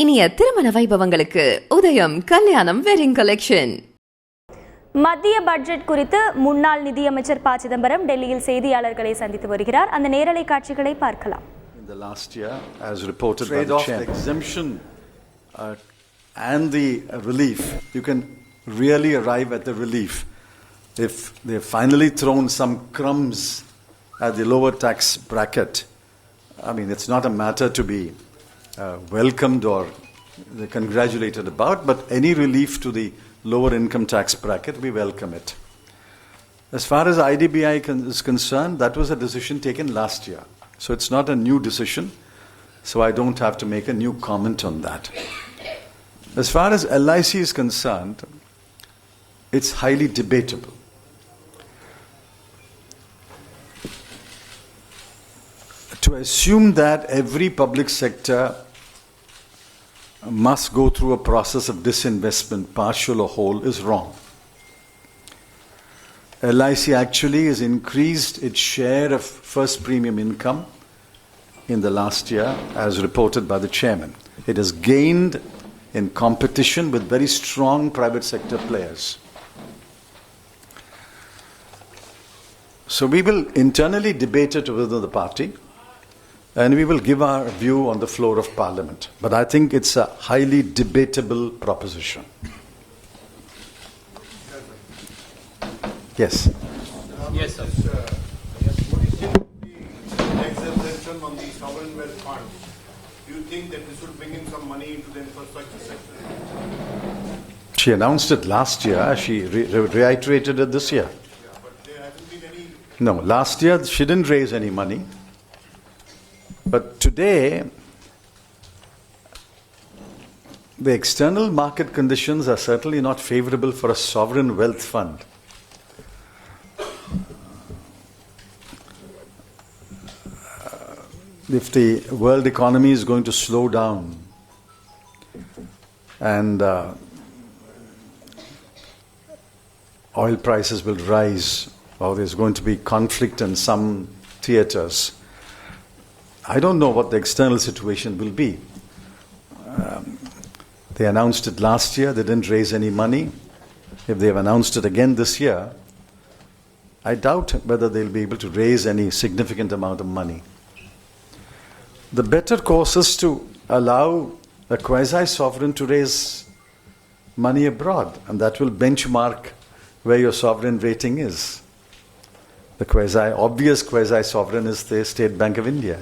இனிய திருமண வைபவங்களுக்கு உதயம் கல்யாணம் வெட்டிங் கலெக்ஷன். மத்திய பட்ஜெட் குறித்து முன்னாள் நிதியமைச்சர் ப. சிதம்பரம் டெல்லியில் செய்தியாளர்களை சந்தித்து வருகிறார். அந்த நேரலை காட்சிகளை பார்க்கலாம். In the last year, as reported by the chairman, exemption and the relief, you can really arrive at the relief if they've finally thrown some crumbs at the lower tax bracket. I mean, it's not a matter to be welcomed or congratulated about, but any relief to the lower income tax bracket, we welcome it. As far as IDBI is concerned, that was a decision taken last year. So it's not a new decision, so I don't have to make a new comment on that. As far as LIC is concerned, it's highly debatable. To assume that every public sector must go through a process of disinvestment, partial or whole, is wrong. LIC actually has increased its share of first premium income in the last year, as reported by the chairman. It has gained in competition with very strong private sector players. So we will internally debate it within the party, and we will give our view on the floor of Parliament. But I think it's a highly debatable proposition. Yes. Yes, sir. What is the tax exemption on the sovereign wealth fund? Do you think that this would bring in some money into the infrastructure sector? She announced it last year. She reiterated it this year. Yeah, but there hasn't been any... No, last year she didn't raise any money. But today, the external market conditions are certainly not favorable for a sovereign wealth fund. If the world economy is going to slow down and oil prices will rise, or there's going to be conflict in some theaters, I don't know what the external situation will be. They announced it last year, they didn't raise any money. If they've announced it again this year, I doubt whether they'll be able to raise any significant amount of money. The better course is to allow a quasi-sovereign to raise money abroad, and that will benchmark where your sovereign rating is. The obvious quasi-sovereign is the State Bank of India.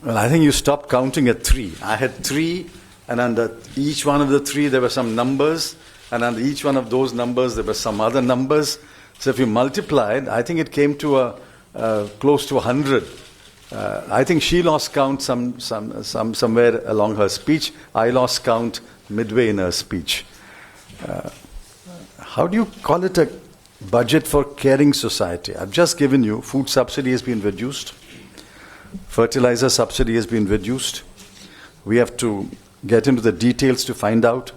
Well, I think you stopped counting at 3. I had 3, and under each one of the 3 there were some numbers, and under each one of those numbers there were some other numbers. So if you multiplied, I think it came to close to 100. I think she lost count somewhere along her speech. I lost count midway in her speech. How do you call it a budget for caring society? I've just given you food subsidy has been reduced. Fertilizer subsidy has been reduced. We have to get into the details to find out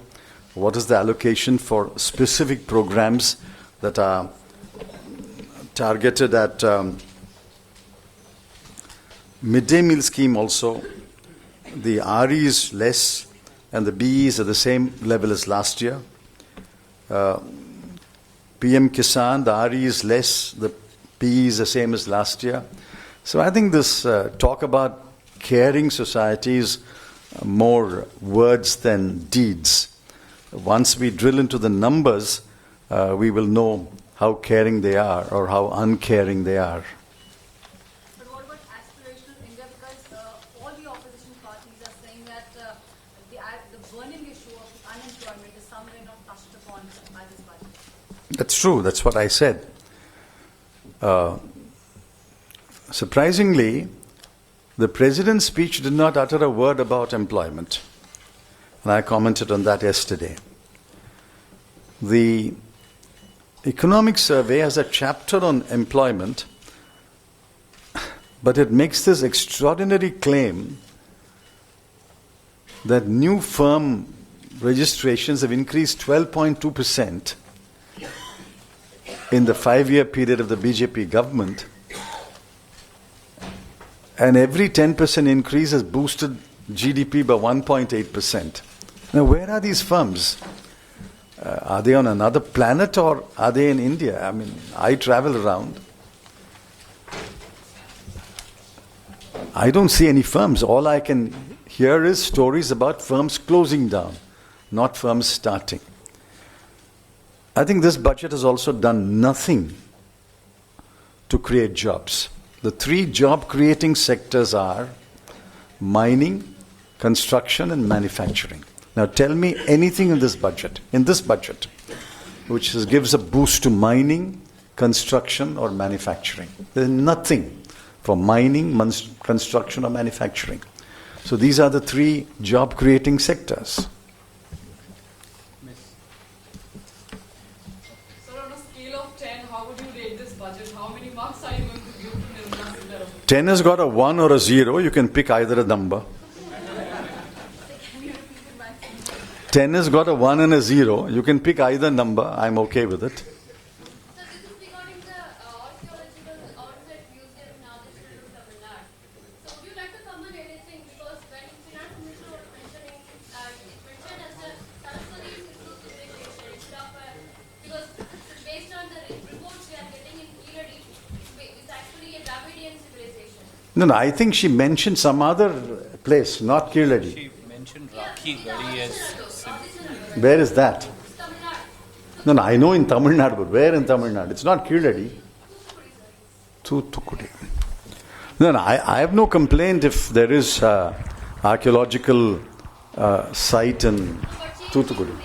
what is the allocation for specific programs that are targeted at midday meal scheme also. The RE is less and the BE is at the same level as last year. PM Kisan, the RE is less, the PE is the same as last year. So I think this talk about caring society is more words than deeds. Once we drill into the numbers, we will know how caring they are or how uncaring they are. But what about aspirational India? Because all the opposition parties are saying that the burning issue of unemployment is somewhere not touched upon by this budget. That's true. That's what I said. Surprisingly, the President's speech did not utter a word about employment. And I commented on that yesterday. The Economic Survey has a chapter on employment, but it makes this extraordinary claim that new firm registrations have increased 12.2% in the 5-year period of the BJP government, and every 10% increase has boosted GDP by 1.8%. Now, where are these firms? Are they on another planet or are they in India? I mean, I travel around. I don't see any firms. All I can hear is stories about firms closing down, not firms starting. I think this budget has also done nothing to create jobs. The 3 job-creating sectors are mining, construction, and manufacturing. Now tell me anything in this budget, which gives a boost to mining, construction, or manufacturing. There's nothing for mining, construction, or manufacturing. So these are the 3 job-creating sectors. So on a scale of 10, how would you rate this budget? How many marks are you going to give to Nirmala? 10 has got a 1 or a 0. You can pick either a number. 10 has got a 1 and a 0. You can pick either number. I'm okay with it. So this is regarding the archaeological onset museum in Adithanar, Tamil Nadu. So would you like to comment anything? Because when Finance Minister was mentioning, it mentioned as a Saraswati Sidhu civilization instead of because based on the reports we are getting in Kiradi, it's actually a Dravidian civilization. No, I think she mentioned some other place, not Kirladi. She mentioned Rakhi Gadi as... Where is that? No, I know in Tamil Nadu, but where in Tamil Nadu? It's not Kirladi. Thoothukudi. No, I have no complaint if there is archaeological site in Thoothukudi.